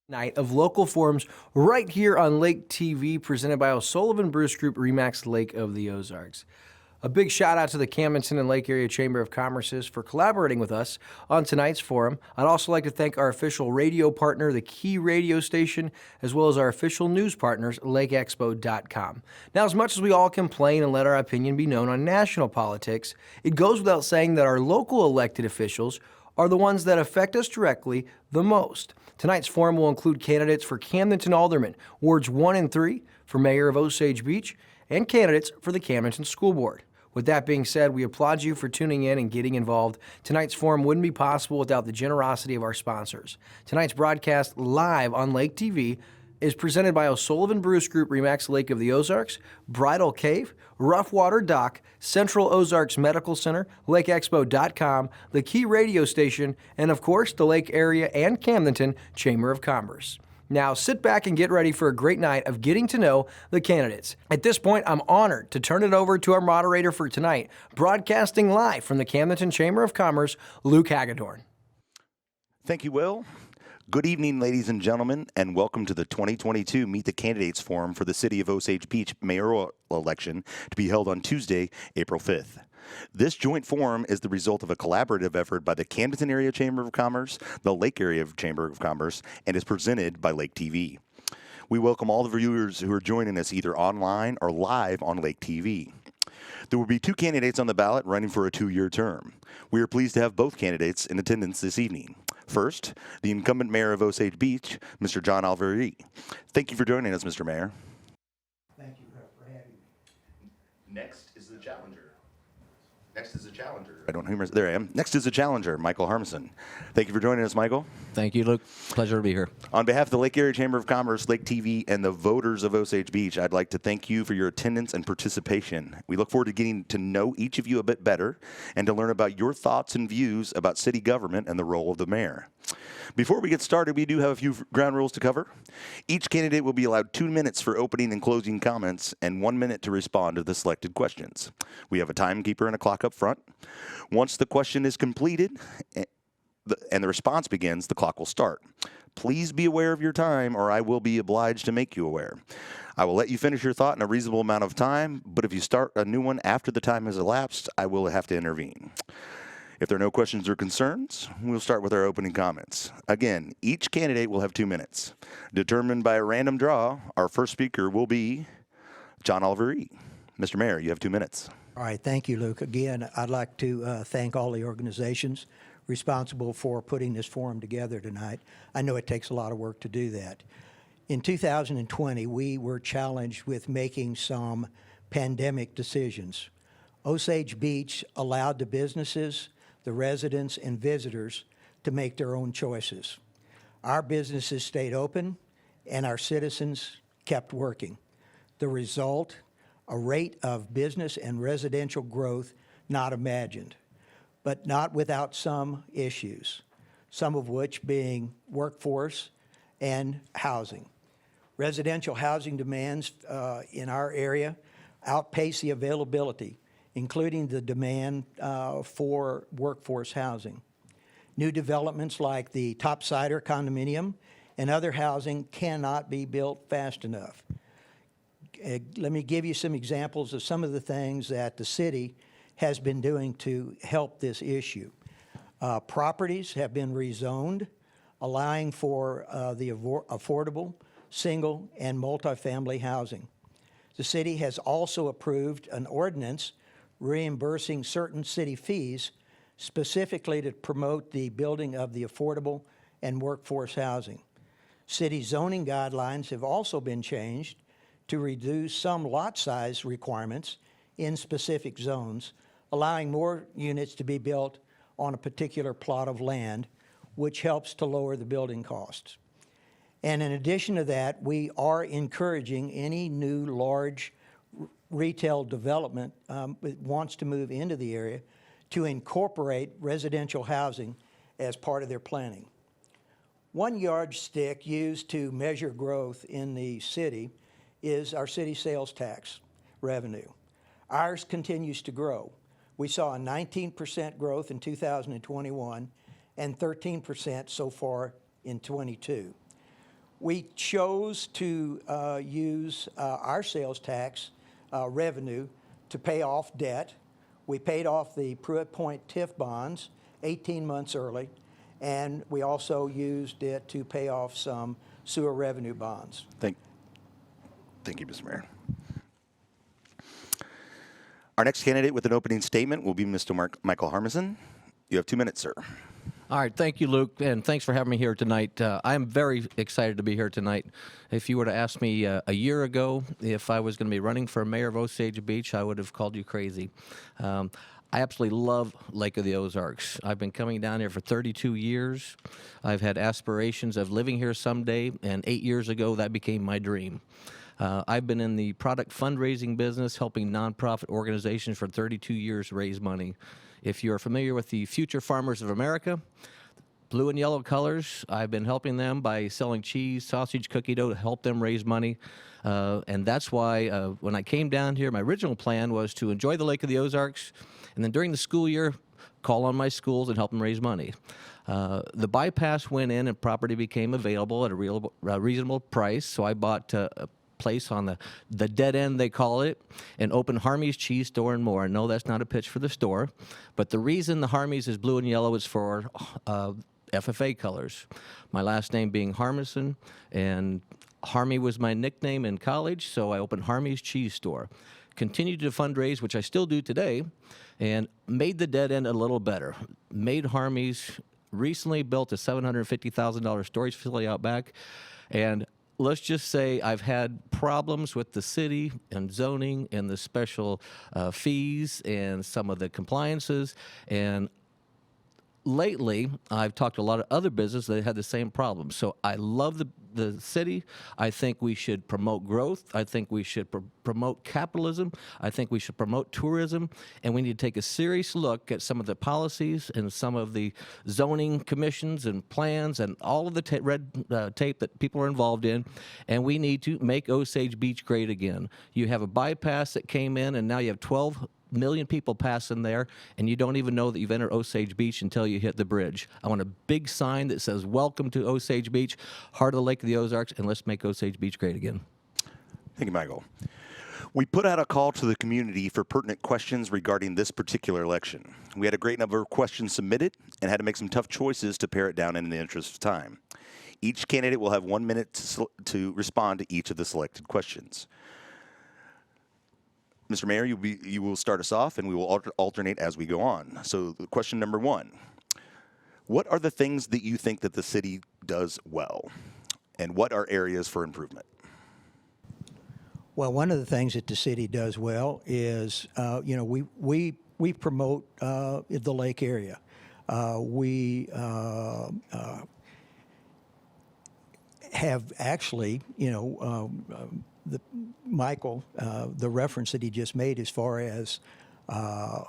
Night of local forums right here on Lake TV, presented by O'Sullivan Bruce Group, Remax Lake of the Ozarks. A big shout out to the Camdenton and Lake Area Chamber of Commerce's for collaborating with us on tonight's forum. I'd also like to thank our official radio partner, the Key Radio Station, as well as our official news partners, LakeExpo.com. Now, as much as we all complain and let our opinion be known on national politics, it goes without saying that our local elected officials are the ones that affect us directly the most. Tonight's forum will include candidates for Camdenton Alderman, Wards 1 and 3, for Mayor of Osage Beach, and candidates for the Camdenton School Board. With that being said, we applaud you for tuning in and getting involved. Tonight's forum wouldn't be possible without the generosity of our sponsors. Tonight's broadcast live on Lake TV is presented by O'Sullivan Bruce Group, Remax Lake of the Ozarks, Bridal Cave, Rough Water Dock, Central Ozarks Medical Center, LakeExpo.com, the Key Radio Station, and of course, the Lake Area and Camdenton Chamber of Commerce. Now, sit back and get ready for a great night of getting to know the candidates. At this point, I'm honored to turn it over to our moderator for tonight, broadcasting live from the Camdenton Chamber of Commerce, Luke HAGEDORN. Thank you, Will. Good evening, ladies and gentlemen, and welcome to the 2022 Meet the Candidates Forum for the City of Osage Beach mayoral election to be held on Tuesday, April 5th. This joint forum is the result of a collaborative effort by the Camdenton Area Chamber of Commerce, the Lake Area Chamber of Commerce, and is presented by Lake TV. We welcome all the viewers who are joining us either online or live on Lake TV. There will be two candidates on the ballot running for a 2-year term. We are pleased to have both candidates in attendance this evening. First, the incumbent mayor of Osage Beach, Mr. John OLIVARRI. Thank you for joining us, Mr. Mayor. Thank you for having me. Next is the challenger. I don't know who, there I am. Next is the challenger, Michael HARMISON. Thank you for joining us, Michael. Thank you, Luke. Pleasure to be here. On behalf of the Lake Area Chamber of Commerce, Lake TV, and the voters of Osage Beach, I'd like to thank you for your attendance and participation. We look forward to getting to know each of you a bit better and to learn about your thoughts and views about city government and the role of the mayor. Before we get started, we do have a few ground rules to cover. Each candidate will be allowed 2 minutes for opening and closing comments and 1 minute to respond to the selected questions. We have a timekeeper and a clock up front. Once the question is completed and the response begins, the clock will start. Please be aware of your time, or I will be obliged to make you aware. I will let you finish your thought in a reasonable amount of time, but if you start a new one after the time has elapsed, I will have to intervene. If there are no questions or concerns, we'll start with our opening comments. Again, each candidate will have 2 minutes. Determined by a random draw, our first speaker will be John OLIVARRI. Mr. Mayor, you have 2 minutes. All right, thank you, Luke. Again, I'd like to thank all the organizations responsible for putting this forum together tonight. I know it takes a lot of work to do that. In 2020, we were challenged with making some pandemic decisions. Osage Beach allowed the businesses, the residents, and visitors to make their own choices. Our businesses stayed open, and our citizens kept working. The result, a rate of business and residential growth not imagined, but not without some issues, some of which being workforce and housing. Residential housing demands in our area outpace the availability, including the demand for workforce housing. New developments like the Topsider condominium and other housing cannot be built fast enough. Let me give you some examples of some of the things that the city has been doing to help this issue. Properties have been rezoned, allowing for the affordable, single, and multifamily housing. The city has also approved an ordinance reimbursing certain city fees specifically to promote the building of the affordable and workforce housing. City zoning guidelines have also been changed to reduce some lot size requirements in specific zones, allowing more units to be built on a particular plot of land, which helps to lower the building costs. And in addition to that, we are encouraging any new large retail development that wants to move into the area to incorporate residential housing as part of their planning. One yardstick used to measure growth in the city is our city sales tax revenue. Ours continues to grow. We saw a 19% growth in 2021 and 13% so far in 22. We chose to use our sales tax revenue to pay off debt. We paid off the Pruitt Point TIF bonds 18 months early, and we also used it to pay off some sewer revenue bonds. Thank you, Mr. Mayor. Our next candidate with an opening statement will be Mr. Michael Harmison. You have 2 minutes, sir. All right, thank you, Luke, and thanks for having me here tonight. I'm very excited to be here tonight. If you were to ask me a year ago if I was going to be running for mayor of Osage Beach, I would have called you crazy. I absolutely love Lake of the Ozarks. I've been coming down here for 32 years. I've had aspirations of living here someday, and 8 years ago, that became my dream. I've been in the product fundraising business, helping nonprofit organizations for 32 years raise money. If you're familiar with the Future Farmers of America, blue and yellow colors, I've been helping them by selling cheese, sausage, cookie dough to help them raise money. And that's why when I came down here, my original plan was to enjoy the Lake of the Ozarks, and then during the school year, call on my schools and help them raise money. The bypass went in and property became available at a reasonable price, so I bought a place on the dead end, they call it, and open Harmy's cheese store and more. No, that's not a pitch for the store, but the reason the Harmy's is blue and yellow is for FFA colors. My last name being Harmison, and Harmy was my nickname in college, so I opened Harmy's cheese store. Continued to fundraise, which I still do today, and made the dead end a little better. Made Harmy's, recently built a $750,000 storage facility out back, and let's just say I've had problems with the city and zoning and the special fees and some of the compliances. And lately, I've talked to a lot of other businesses that had the same problem. So I love the city. I think we should promote growth. I think we should promote capitalism. I think we should promote tourism. And we need to take a serious look at some of the policies and some of the zoning commissions and plans and all of the red tape that people are involved in. And we need to make Osage Beach great again. You have a bypass that came in, and now you have 12 million people passing there, and you don't even know that you've entered Osage Beach until you hit the bridge. I want a big sign that says, "Welcome to Osage Beach, heart of the Lake of the Ozarks," and let's make Osage Beach great again. Thank you, Michael. We put out a call to the community for pertinent questions regarding this particular election. We had a great number of questions submitted and had to make some tough choices to pare it down in the interest of time. Each candidate will have 1 minute to respond to each of the selected questions. Mr. Mayor, you will start us off, and we will alternate as we go on. So question number 1, what are the things that you think that the city does well, and what are areas for improvement? Well, one of the things that the city does well is, we promote the lake area. We have actually, Michael, the reference that he just made as far as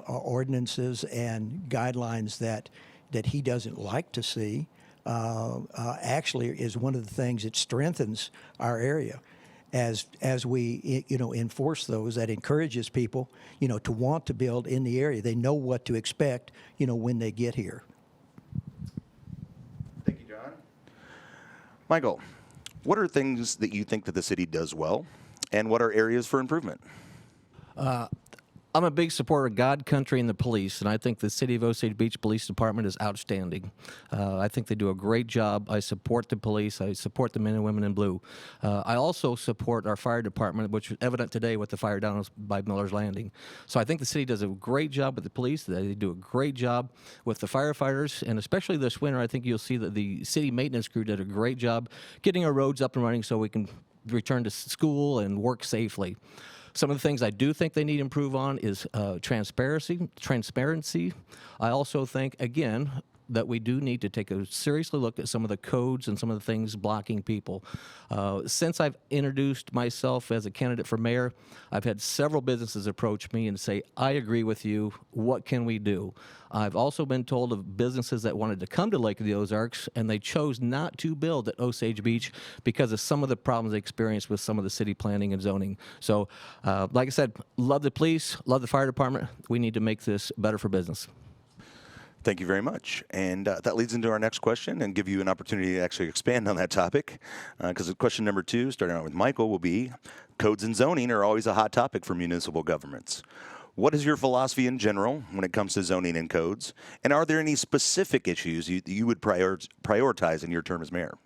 ordinances and guidelines that he doesn't like to see, actually is one of the things that strengthens our area. As we enforce those, that encourages people to want to build in the area. They know what to expect when they get here. Thank you, John. Michael, what are things that you think that the city does well, and what are areas for improvement? I'm a big supporter of God, country, and the police, and I think the City of Osage Beach Police Department is outstanding. I think they do a great job. I support the police. I support the men and women in blue. I also support our fire department, which is evident today with the fire down by Miller's Landing. So I think the city does a great job with the police. They do a great job with the firefighters, and especially this winter, I think you'll see that the city maintenance crew did a great job getting our roads up and running so we can return to school and work safely. Some of the things I do think they need to improve on is transparency. I also think, again, that we do need to take a seriously look at some of the codes and some of the things blocking people. Since I've introduced myself as a candidate for mayor, I've had several businesses approach me and say, "I agree with you. What can we do?" I've also been told of businesses that wanted to come to Lake of the Ozarks, and they chose not to build at Osage Beach because of some of the problems they experienced with some of the city planning and zoning. So, like I said, love the police, love the fire department. We need to make this better for business. Thank you very much. And that leads into our next question and give you an opportunity to actually expand on that topic. Because question number 2, starting out with Michael, will be codes and zoning are always a hot topic for municipal governments. What is your philosophy in general when it comes to zoning and codes? And are there any specific issues you would prioritize in your term as mayor?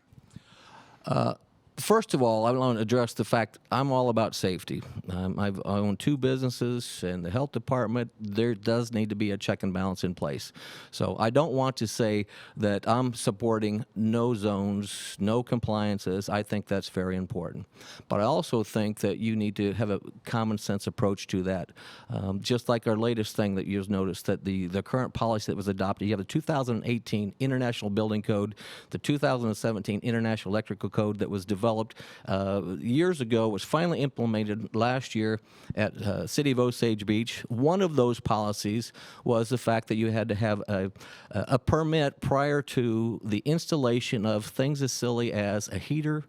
First of all, I want to address the fact I'm all about safety. I own 2 businesses, and the health department, there does need to be a check and balance in place. So I don't want to say that I'm supporting no zones, no compliances. I think that's very important. But I also think that you need to have a common sense approach to that. Just like our latest thing that you've noticed, that the current policy that was adopted, you have the 2018 International Building Code, the 2017 International Electrical Code that was developed years ago, was finally implemented last year at City of Osage Beach. One of those policies was the fact that you had to have a permit prior to the installation of things as silly as a heater,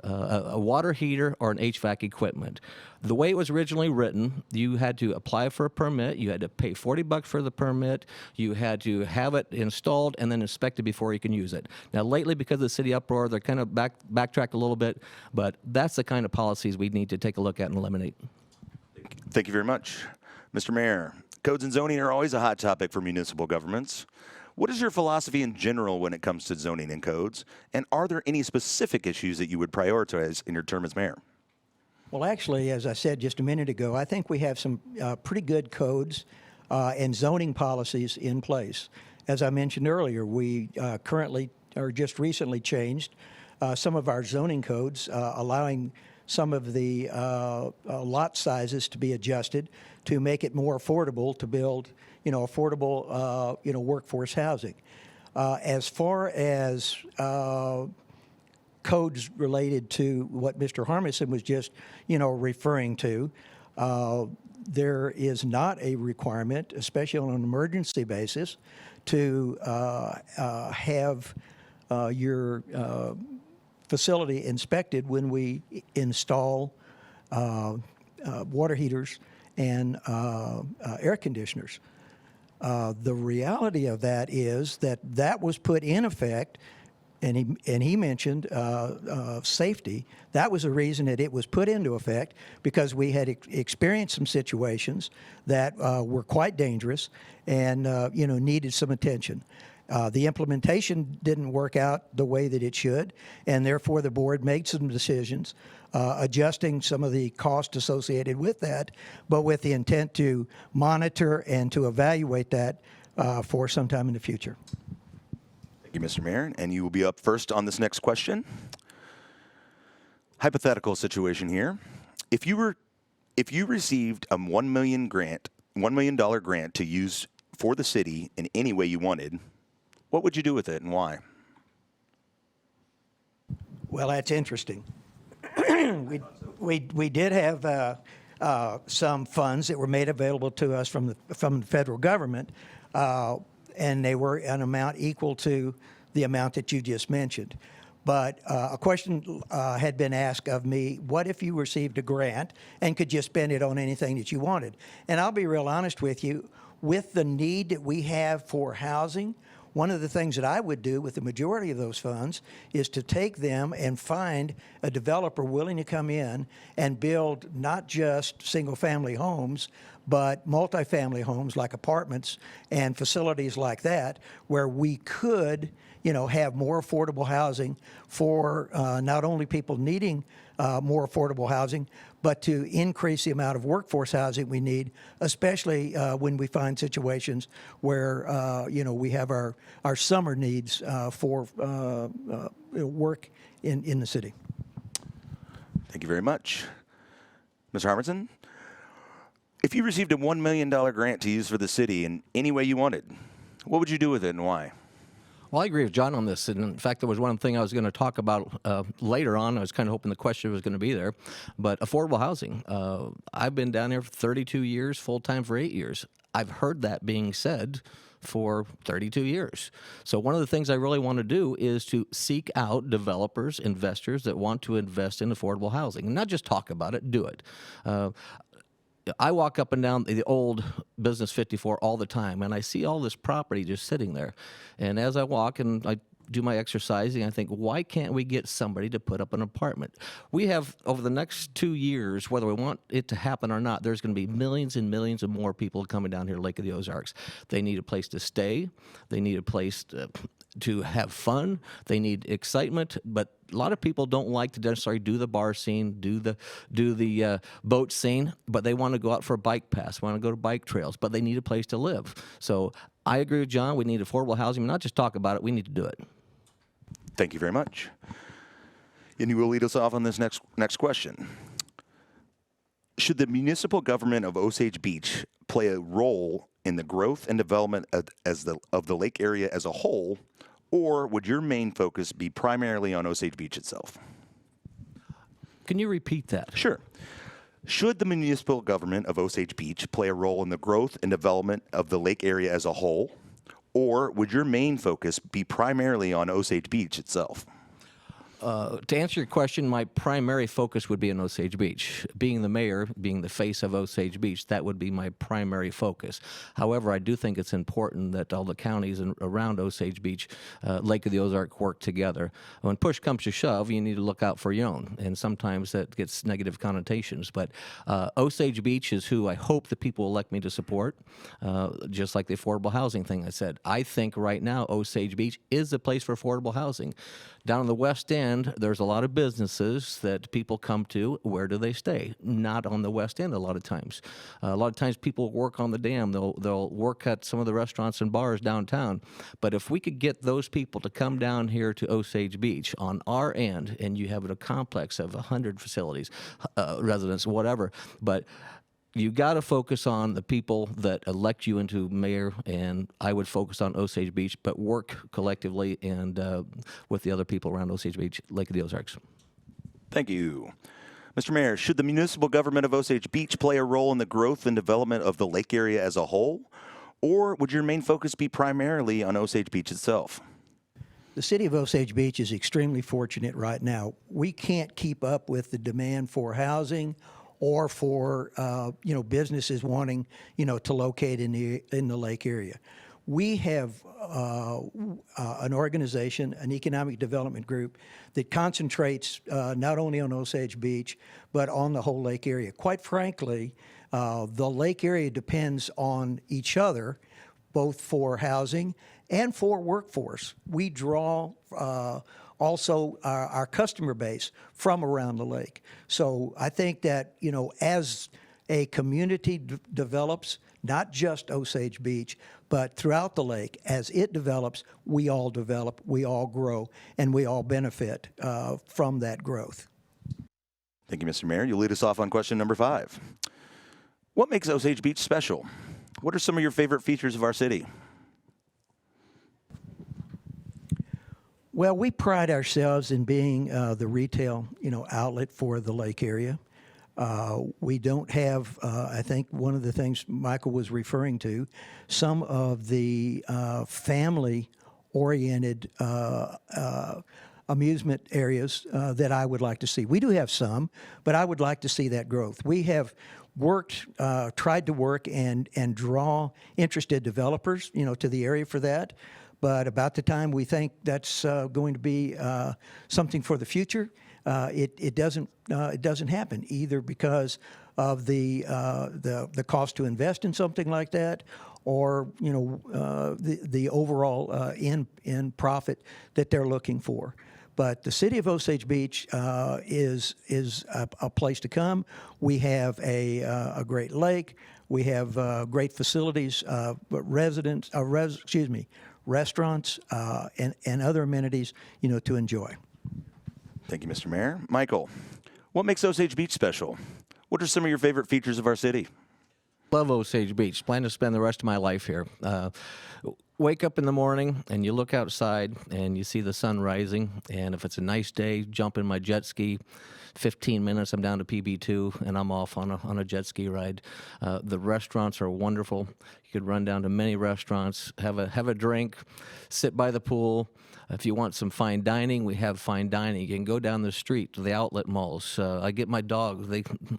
a water heater, or an HVAC equipment. The way it was originally written, you had to apply for a permit, you had to pay $40 for the permit, you had to have it installed and then inspected before you can use it. Now lately, because of the city uproar, they're kind of backtracked a little bit, but that's the kind of policies we need to take a look at and eliminate. Thank you very much. Mr. Mayor, codes and zoning are always a hot topic for municipal governments. What is your philosophy in general when it comes to zoning and codes? And are there any specific issues that you would prioritize in your term as mayor? Well, actually, as I said just a minute ago, I think we have some pretty good codes and zoning policies in place. As I mentioned earlier, we currently, or just recently, changed some of our zoning codes, allowing some of the lot sizes to be adjusted to make it more affordable to build, affordable, workforce housing. As far as codes related to what Mr. HARMISON was just, referring to, there is not a requirement, especially on an emergency basis, to have your facility inspected when we install water heaters and air conditioners. The reality of that is that was put in effect, and he mentioned safety. That was the reason that it was put into effect, because we had experienced some situations that were quite dangerous and needed some attention. The implementation didn't work out the way that it should, and therefore the board made some decisions, adjusting some of the cost associated with that, but with the intent to monitor and to evaluate that for some time in the future. Thank you, Mr. Mayor. And you will be up first on this next question. Hypothetical situation here. If you received a $1 million grant to use for the city in any way you wanted, what would you do with it and why? Well, that's interesting. we did have some funds that were made available to us from the federal government, and they were an amount equal to the amount that you just mentioned. But a question had been asked of me: what if you received a grant and could just spend it on anything that you wanted? And I'll be real honest with you, with the need that we have for housing, one of the things that I would do with the majority of those funds is to take them and find a developer willing to come in and build not just single-family homes, but multifamily homes like apartments and facilities like that, where we could, have more affordable housing for not only people needing more affordable housing, but to increase the amount of workforce housing we need, especially when we find situations where, we have our summer needs for work in the city. Thank you very much. Ms. Harmison, if you received a $1 million grant to use for the city in any way you wanted, what would you do with it and why? Well, I agree with John on this. And in fact, there was one thing I was going to talk about later on. I was kind of hoping the question was going to be there. But affordable housing. I've been down here for 32 years, full-time for 8 years. I've heard that being said for 32 years. So one of the things I really want to do is to seek out developers, investors that want to invest in affordable housing. And not just talk about it, do it. I walk up and down the old Business 54 all the time, and I see all this property just sitting there. And as I walk and I do my exercising, I think, why can't we get somebody to put up an apartment? We have, over the next 2 years, whether we want it to happen or not, there's going to be millions and millions of more people coming down here to Lake of the Ozarks. They need a place to stay. They need a place to have fun. They need excitement, but a lot of people don't like to necessarily do the bar scene, do the boat scene, but they want to go out for a bike pass, want to go to bike trails, but they need a place to live. So I agree with John. We need affordable housing. Not just talk about it, we need to do it. Thank you very much. And you will lead us off on this next question. Should the municipal government of Osage Beach play a role in the growth and development of the lake area as a whole, or would your main focus be primarily on Osage Beach itself? Can you repeat that? Sure. Should the municipal government of Osage Beach play a role in the growth and development of the lake area as a whole, or would your main focus be primarily on Osage Beach itself? To answer your question, my primary focus would be on Osage Beach. Being the mayor, being the face of Osage Beach, that would be my primary focus. However, I do think it's important that all the counties around Osage Beach, Lake of the Ozarks, work together. When push comes to shove, you need to look out for your own, and sometimes that gets negative connotations. But Osage Beach is who I hope the people elect me to support, just like the affordable housing thing I said. I think right now Osage Beach is the place for affordable housing. Down in the West End, there's a lot of businesses that people come to. Where do they stay? Not on the West End a lot of times. A lot of times people work on the dam. They'll work at some of the restaurants and bars downtown. But if we could get those people to come down here to Osage Beach on our end, and you have a complex of 100 facilities, residents, whatever, but you got to focus on the people that elect you into mayor, and I would focus on Osage Beach, but work collectively and with the other people around Osage Beach, Lake of the Ozarks. Thank you. Mr. Mayor, should the municipal government of Osage Beach play a role in the growth and development of the lake area as a whole, or would your main focus be primarily on Osage Beach itself? The city of Osage Beach is extremely fortunate right now. We can't keep up with the demand for housing or for businesses wanting to locate in the lake area. We have an organization, an economic development group that concentrates not only on Osage Beach but on the whole lake area. Quite frankly, the lake area depends on each other, both for housing and for workforce. We draw also our customer base from around the lake. So I think that, as a community develops, not just Osage Beach, but throughout the lake, as it develops, we all develop, we all grow, and we all benefit from that growth. Thank you, Mr. Mayor. You'll lead us off on question number 5. What makes Osage Beach special? What are some of your favorite features of our city? Well, we pride ourselves in being the retail, outlet for the lake area. We don't have, I think one of the things Michael was referring to, some of the family-oriented amusement areas that I would like to see. We do have some, but I would like to see that growth. We have tried to work and draw interested developers, to the area for that. But about the time we think that's going to be something for the future, it doesn't happen, either because of the cost to invest in something like that, or the overall end profit that they're looking for. But the city of Osage Beach is a place to come. We have a great lake. We have great facilities, restaurants, and other amenities, to enjoy. Thank you, Mr. Mayor. Michael, what makes Osage Beach special? What are some of your favorite features of our city? Love Osage Beach. Plan to spend the rest of my life here. Wake up in the morning and you look outside and you see the sun rising. And if it's a nice day, jump in my jet ski. 15 minutes, I'm down to PB2 and I'm off on a jet ski ride. The restaurants are wonderful. You could run down to many restaurants, have a drink, sit by the pool. If you want some fine dining, we have fine dining. You can go down the street to the outlet malls. I get my dogs.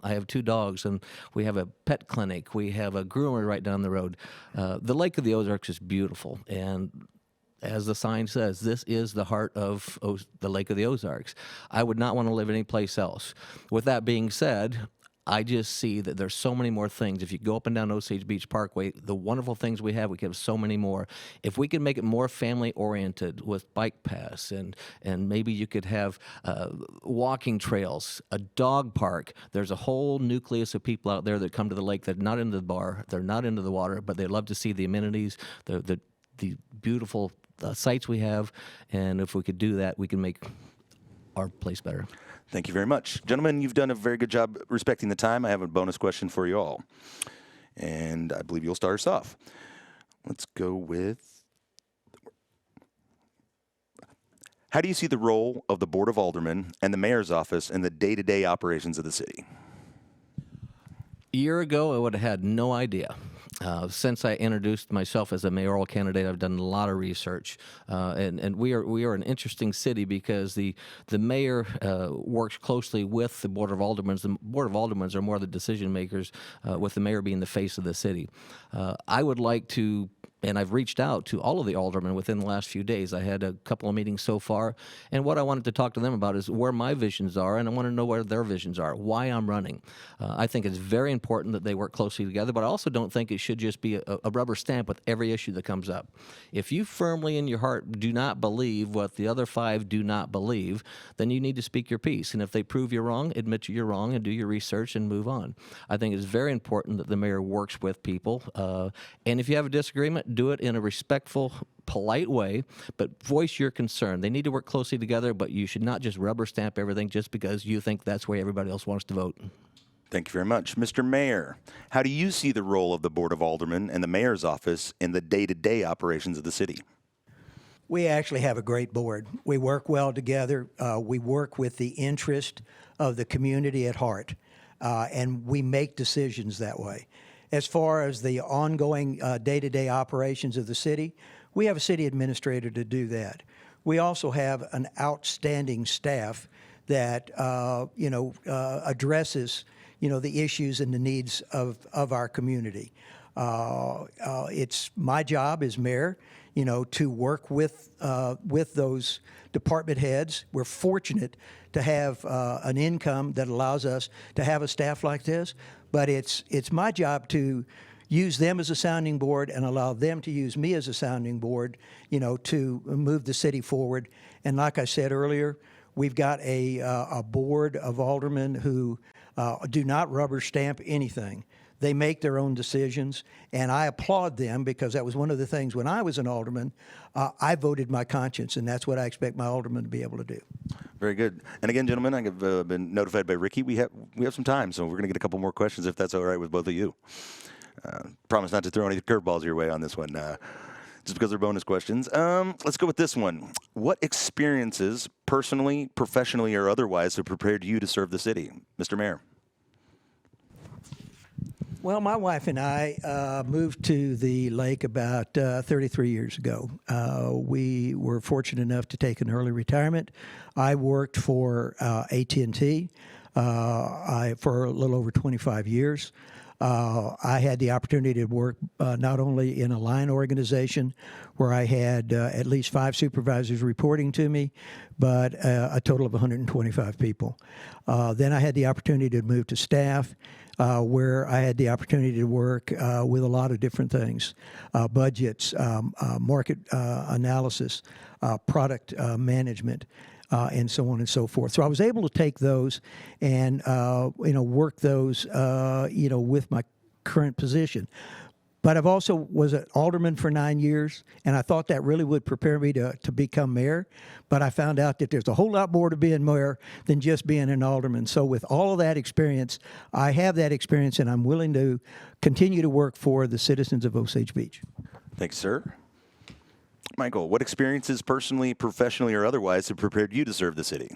I have 2 dogs, and we have a pet clinic. We have a groomer right down the road. The Lake of the Ozarks is beautiful, and as the sign says, this is the heart of the Lake of the Ozarks. I would not want to live anyplace else. With that being said, I just see that there's so many more things. If you go up and down Osage Beach Parkway, the wonderful things we have so many more. If we could make it more family-oriented with bike paths, and maybe you could have walking trails, a dog park. There's a whole nucleus of people out there that come to the lake that are not into the bar, they're not into the water, but they love to see the amenities, the beautiful sites we have, and if we could do that, we can make our place better. Thank you very much. Gentlemen, you've done a very good job respecting the time. I have a bonus question for you all, and I believe you'll start us off. Let's go with, how do you see the role of the Board of Aldermen and the Mayor's office in the day-to-day operations of the city? A year ago, I would have had no idea. Since I introduced myself as a mayoral candidate, I've done a lot of research, and we are an interesting city because the mayor works closely with the Board of Aldermen. The Board of Aldermen are more the decision makers, with the mayor being the face of the city. I would like to. And I've reached out to all of the aldermen within the last few days. I had a couple of meetings so far, and what I wanted to talk to them about is where my visions are, and I want to know where their visions are, why I'm running. I think it's very important that they work closely together, but I also don't think it should just be a rubber stamp with every issue that comes up. If you firmly in your heart do not believe what the other 5 do not believe, then you need to speak your piece. And if they prove you're wrong, admit you're wrong and do your research and move on. I think it's very important that the mayor works with people, and if you have a disagreement, do it in a respectful, polite way, but voice your concern. They need to work closely together, but you should not just rubber stamp everything just because you think that's where everybody else wants to vote. Thank you very much. Mr. Mayor, how do you see the role of the Board of Aldermen and the Mayor's office in the day-to-day operations of the city? We actually have a great board. We work well together. We work with the interest of the community at heart, and we make decisions that way. As far as the ongoing day-to-day operations of the city, we have a city administrator to do that. We also have an outstanding staff that addresses the issues and the needs of our community. It's my job as mayor, to work with those department heads. We're fortunate to have an income that allows us to have a staff like this, but it's my job to use them as a sounding board and allow them to use me as a sounding board, to move the city forward. And like I said earlier, we've got a board of aldermen who do not rubber stamp anything. They make their own decisions, and I applaud them because that was one of the things when I was an alderman, I voted my conscience, and that's what I expect my alderman to be able to do. Very good. And again, gentlemen, I've been notified by Ricky. We have some time, so we're going to get a couple more questions if that's all right with both of you. Promise not to throw any curveballs your way on this one, just because they're bonus questions. Let's go with this one. What experiences, personally, professionally, or otherwise, have prepared you to serve the city? Mr. Mayor. Well, my wife and I moved to the lake about 33 years ago. We were fortunate enough to take an early retirement. I worked for AT&T for a little over 25 years. I had the opportunity to work not only in a line organization where I had at least 5 supervisors reporting to me, but a total of 125 people. Then I had the opportunity to move to staff, where I had the opportunity to work with a lot of different things, budgets, market analysis, product management, and so on and so forth. So I was able to take those and work those with my current position. But I've also was an alderman for 9 years, and I thought that really would prepare me to become mayor. But I found out that there's a whole lot more to being mayor than just being an alderman. So with all of that experience, I have that experience, and I'm willing to continue to work for the citizens of Osage Beach. Thanks, sir. Michael, what experiences, personally, professionally, or otherwise, have prepared you to serve the city?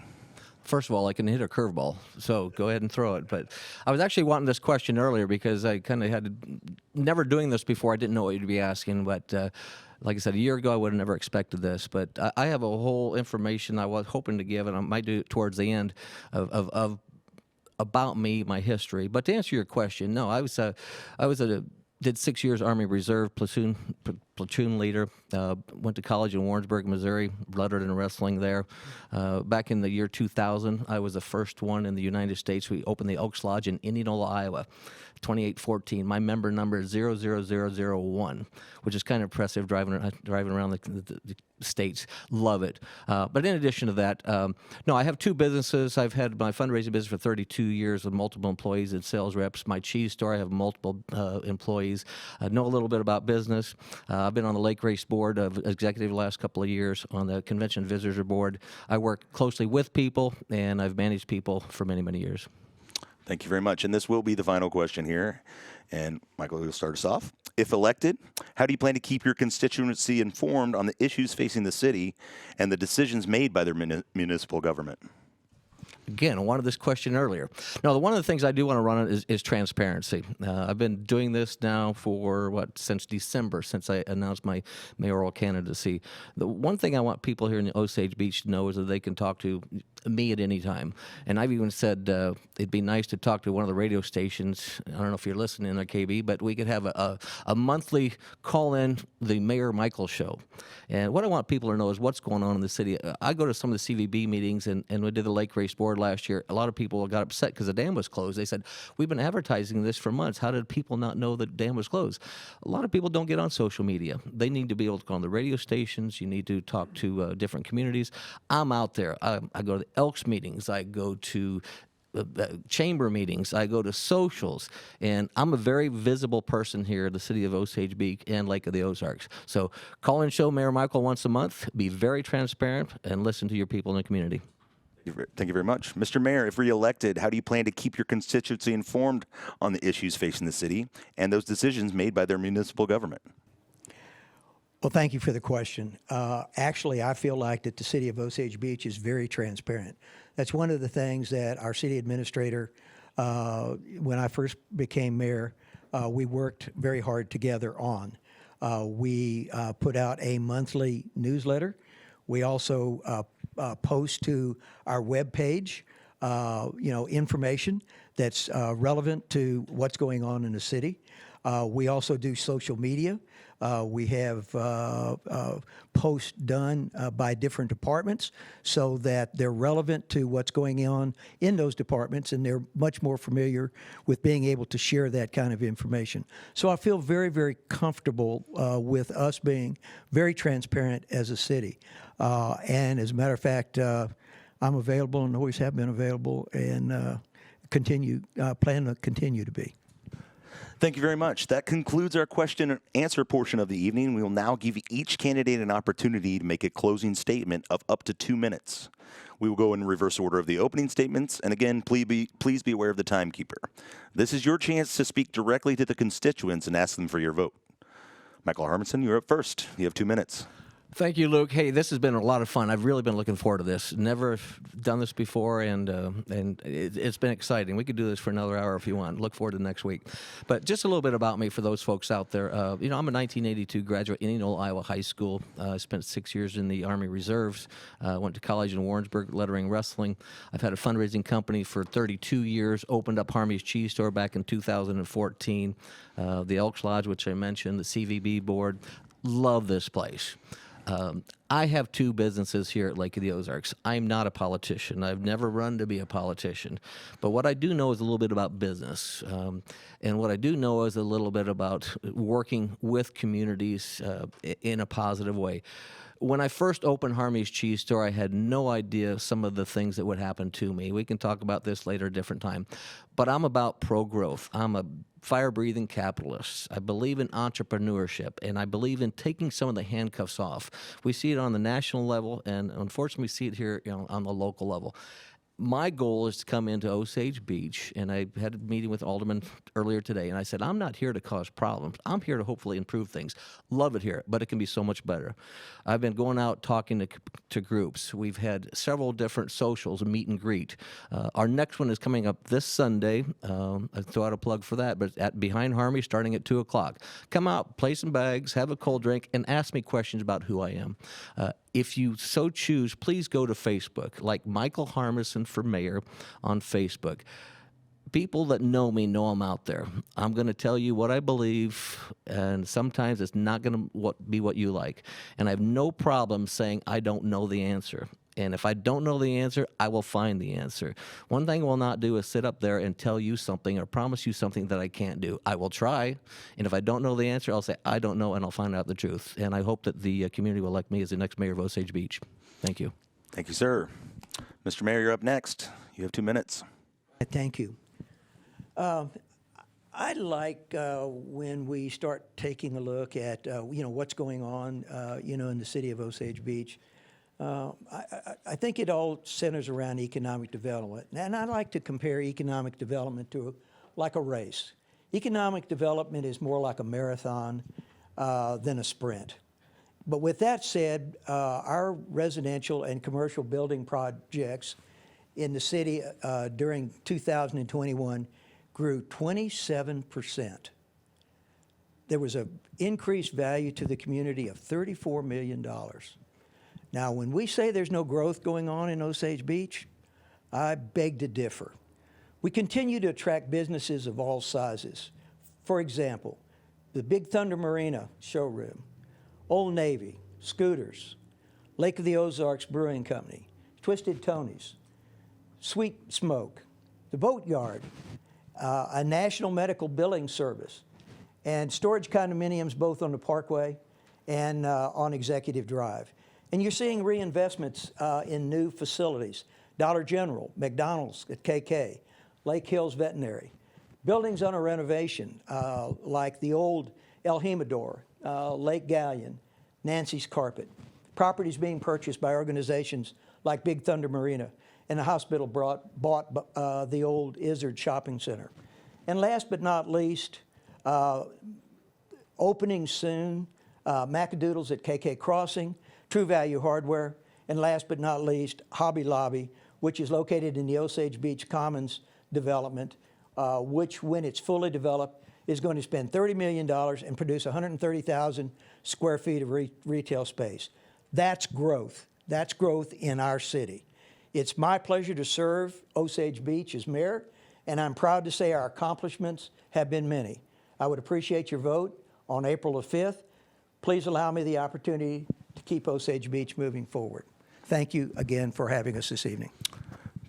First of all, I can hit a curveball, so go ahead and throw it. But I was actually wanting this question earlier because I kind of never doing this before. I didn't know what you'd be asking, but like I said, a year ago, I would have never expected this. But I have a whole information I was hoping to give, and I might do it towards the end of about me, my history. But to answer your question, no, did 6 years Army Reserve platoon leader. Went to college in Warrensburg, Missouri. Lettered in wrestling there. Back in the year 2000, I was the first one in the United States. We opened the Elks Lodge in Indianola, Iowa, 2814. My member number is 00001, which is kind of impressive driving around the states. Love it. But in addition to that, no, I have two businesses. I've had my fundraising business for 32 years with multiple employees and sales reps. My cheese store, I have multiple employees. I know a little bit about business. I've been on the Lake Race Board of Executive the last couple of years, on the Convention Visitor Board. I work closely with people, and I've managed people for many, many years. Thank you very much. And this will be the final question here. And Michael will start us off. If elected, how do you plan to keep your constituency informed on the issues facing the city and the decisions made by their municipal government? Again, I wanted this question earlier. Now, one of the things I do want to run on is transparency. I've been doing this now for, since December, since I announced my mayoral candidacy. The one thing I want people here in the Osage Beach to know is that they can talk to me at any time. And I've even said it'd be nice to talk to one of the radio stations. I don't know if you're listening on KB, but we could have a monthly call-in, the Mayor Michael Show. And what I want people to know is what's going on in the city. I go to some of the CVB meetings, and we did the Lake Race Board last year. A lot of people got upset because the dam was closed. They said, we've been advertising this for months. How did people not know the dam was closed? A lot of people don't get on social media. They need to be able to go on the radio stations. You need to talk to different communities. I'm out there. I go to the Elks meetings. I go to chamber meetings. I go to socials, and I'm a very visible person here in the city of Osage Beach and Lake of the Ozarks. So call and show Mayor Michael once a month. Be very transparent and listen to your people in the community. Thank you very much. Mr. Mayor, if reelected, how do you plan to keep your constituency informed on the issues facing the city and those decisions made by their municipal government? Well, thank you for the question. Actually, I feel like that the city of Osage Beach is very transparent. That's one of the things that our city administrator, when I first became mayor, we worked very hard together on. We put out a monthly newsletter. We also post to our webpage, information that's relevant to what's going on in the city. We also do social media. We have posts done by different departments so that they're relevant to what's going on in those departments, and they're much more familiar with being able to share that kind of information. So I feel very, very comfortable with us being very transparent as a city. And as a matter of fact, I'm available and always have been available, and plan to continue to be. Thank you very much. That concludes our question and answer portion of the evening. We will now give each candidate an opportunity to make a closing statement of up to 2 minutes. We will go in reverse order of the opening statements, and again, please be aware of the timekeeper. This is your chance to speak directly to the constituents and ask them for your vote. Michael Harmison, you're up first. You have 2 minutes. Thank you, Luke. Hey, this has been a lot of fun. I've really been looking forward to this. Never done this before, and it's been exciting. We could do this for another hour if you want. Look forward to next week. But just a little bit about me for those folks out there. I'm a 1982 graduate, Indianola, Iowa High School. I spent 6 years in the Army Reserves. Went to college in Warrensburg, lettering wrestling. I've had a fundraising company for 32 years. Opened up Harmy's Cheese Store back in 2014. The Elks Lodge, which I mentioned, the CVB board. Love this place. I have two businesses here at Lake of the Ozarks. I'm not a politician. I've never run to be a politician. But what I do know is a little bit about business. And what I do know is a little bit about working with communities in a positive way. When I first opened Harmy's Cheese Store, I had no idea some of the things that would happen to me. We can talk about this later a different time. But I'm about pro-growth. I'm a fire-breathing capitalist. I believe in entrepreneurship, and I believe in taking some of the handcuffs off. We see it on the national level, and unfortunately we see it here on the local level. my goal is to come into Osage Beach, and I had a meeting with Alderman earlier today, and I said, I'm not here to cause problems. I'm here to hopefully improve things. Love it here, but it can be so much better. I've been going out talking to groups. We've had several different socials, a meet and greet. Our next one is coming up this Sunday. I throw out a plug for that, but at Behind Harmony, starting at 2 o'clock. Come out, play some bags, have a cold drink, and ask me questions about who I am. If you so choose, please go to Facebook, like Michael Harmison for mayor on Facebook. People that know me know I'm out there. I'm going to tell you what I believe, and sometimes it's not going to be what you like. And I have no problem saying I don't know the answer. And if I don't know the answer, I will find the answer. One thing I will not do is sit up there and tell you something or promise you something that I can't do. I will try, and if I don't know the answer, I'll say I don't know, and I'll find out the truth. And I hope that the community will elect me as the next mayor of Osage Beach. Thank you. Thank you, sir. Mr. Mayor, you're up next. You have 2 minutes. Thank you. I like when we start taking a look at what's going on in the city of Osage Beach. I think it all centers around economic development, and I like to compare economic development to like a race. Economic development is more like a marathon than a sprint. But with that said, our residential and commercial building projects in the city during 2021 grew 27%. There was an increased value to the community of $34 million. Now, when we say there's no growth going on in Osage Beach, I beg to differ. We continue to attract businesses of all sizes. For example, the Big Thunder Marina showroom, Old Navy, Scooters, Lake of the Ozarks Brewing Company, Twisted Tony's, Sweet Smoke, the Boatyard, a national medical billing service, and storage condominiums both on the Parkway and on Executive Drive. And you're seeing reinvestments in new facilities, Dollar General, McDonald's at KK, Lake Hills Veterinary, buildings under renovation like the old El Jimador, Lake Galleon, Nancy's Carpet, properties being purchased by organizations like Big Thunder Marina, and the hospital bought the old Izzard Shopping Center. And last but not least, opening soon, Macadoodles at KK Crossing, True Value Hardware, and last but not least, Hobby Lobby, which is located in the Osage Beach Commons development, which, when it's fully developed, is going to spend $30 million and produce 130,000 square feet of retail space. That's growth. That's growth in our city. It's my pleasure to serve Osage Beach as mayor, and I'm proud to say our accomplishments have been many. I would appreciate your vote on April the 5th. Please allow me the opportunity to keep Osage Beach moving forward. Thank you again for having us this evening.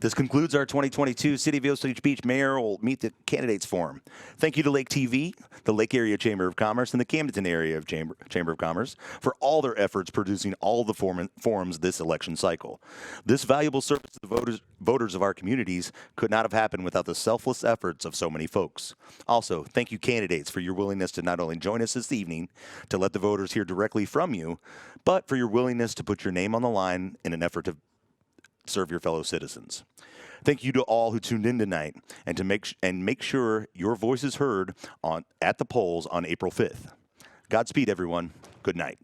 This concludes our 2022 City of Osage Beach Mayoral Meet the Candidates Forum. Thank you to Lake TV, the Lake Area Chamber of Commerce, and the Camdenton Area of Chamber of Commerce for all their efforts producing all the forums this election cycle. This valuable service to the voters of our communities could not have happened without the selfless efforts of so many folks. Also, thank you candidates for your willingness to not only join us this evening to let the voters hear directly from you, but for your willingness to put your name on the line in an effort to serve your fellow citizens. Thank you to all who tuned in tonight, and to make sure your voice is heard at the polls on April 5th. Godspeed, everyone. Good night.